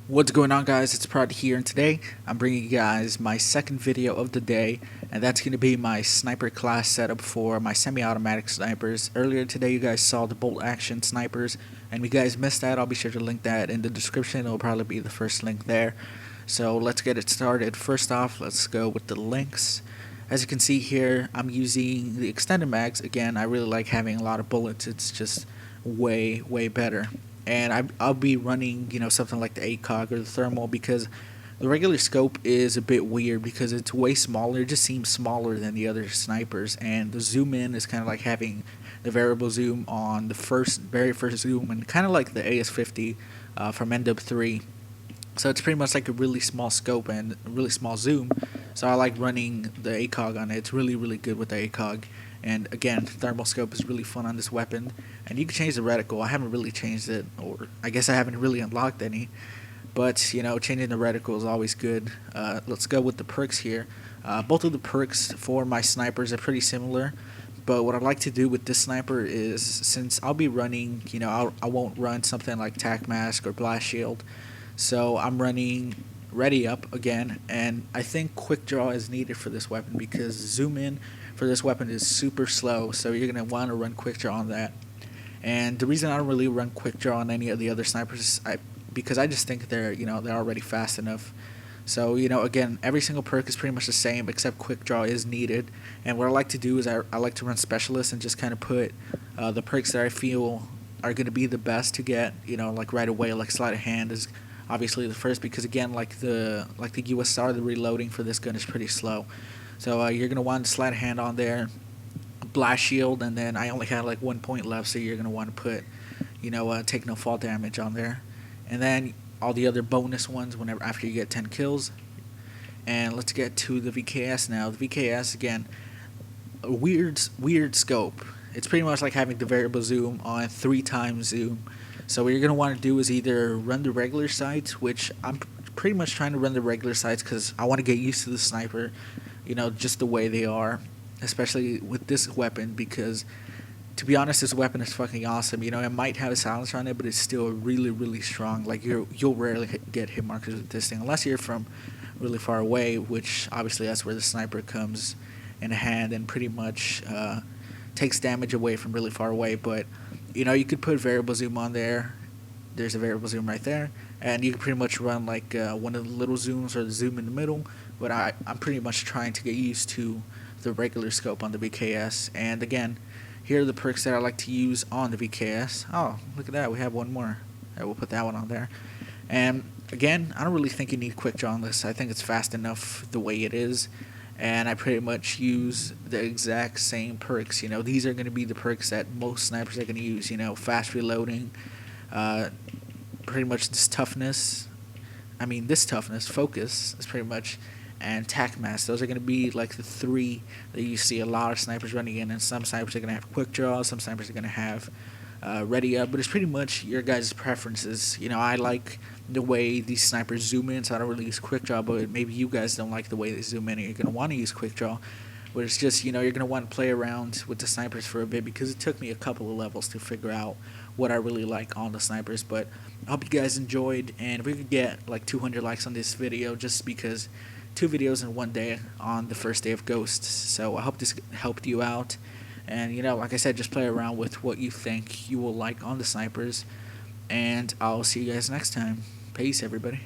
What's going on, guys? It's Prod here, and today I'm bringing you guys my second video of the day, and that's going to be my sniper class setup for my semi-automatic snipers. Earlier today you guys saw the bolt action snipers, and if you guys missed that, I'll be sure to link that in the description. It'll probably be the first link there. So let's get it started. First off, let's go with the links. As you can see here, I'm using the extended mags. Again, I really like having a lot of bullets. It's just way better. And I'll be running, something like the ACOG or the thermal, because the regular scope is a bit weird because it's way smaller. It just seems smaller than the other snipers, and the zoom in is kind of like having the variable zoom on the very first zoom, and kind of like the AS50 from NW3. So it's pretty much like a really small scope and a really small zoom. So I like running the ACOG on it. It's really good with the ACOG. And again, thermal scope is really fun on this weapon. And you can change the reticle. I haven't really changed it, or I guess I haven't really unlocked any. But, changing the reticle is always good. Let's go with the perks here. Both of the perks for my snipers are pretty similar. But what I'd like to do with this sniper is, since I'll be running, I won't run something like Tac Mask or Blast Shield. So I'm running Ready Up again, and I think Quick Draw is needed for this weapon because zoom in for this weapon is super slow, so you're going to want to run Quick Draw on that. And the reason I don't really run Quick Draw on any of the other snipers is because I just think they're already fast enough. So, again, every single perk is pretty much the same, except Quick Draw is needed. And what I like to do is I like to run Specialist and just kind of put the perks that I feel are going to be the best to get, like right away. Like Sleight of Hand is obviously the first, because again, like the USR, the reloading for this gun is pretty slow. So you're going to want Sleight of Hand on there, Blast Shield, and then I only had like 1 point left, so you're going to want to put, Take No Fall Damage on there. And then all the other bonus ones whenever after you get 10 kills. And let's get to the VKS now. The VKS, again, a weird scope. It's pretty much like having the variable zoom on 3 times zoom. So what you're going to want to do is either run the regular sights, which I'm pretty much trying to run the regular sights because I want to get used to the sniper, just the way they are, especially with this weapon, because to be honest, this weapon is fucking awesome. It might have a silencer on it, but it's still really strong. Like you'll rarely get hit markers with this thing unless you're from really far away, which obviously that's where the sniper comes in hand and pretty much takes damage away from really far away. But you could put variable zoom on there. There's a variable zoom right there, and you can pretty much run like one of the little zooms or the zoom in the middle. But I'm pretty much trying to get used to the regular scope on the VKS. And again, here are the perks that I like to use on the VKS. Oh, look at that, we have one more. Right, we'll put that one on there. And again, I don't really think you need Quick Draw on this. I think it's fast enough the way it is. And I pretty much use the exact same perks. These are going to be the perks that most snipers are going to use. Fast reloading, pretty much this toughness. This toughness, focus is pretty much, and Tac Mask. Those are going to be like the 3 that you see a lot of snipers running in. And some snipers are going to have Quick Draw, some snipers are going to have Ready Up, but it's pretty much your guys' preferences. I like the way these snipers zoom in, so I don't really use Quick Draw, but maybe you guys don't like the way they zoom in and you're going to want to use Quick Draw. But it's just, you're going to want to play around with the snipers for a bit, because it took me a couple of levels to figure out what I really like on the snipers. But I hope you guys enjoyed, and if we could get like 200 likes on this video, just because 2 videos in one day on the first day of Ghosts. So I hope this helped you out. And, like I said, just play around with what you think you will like on the snipers. And I'll see you guys next time. Peace, everybody.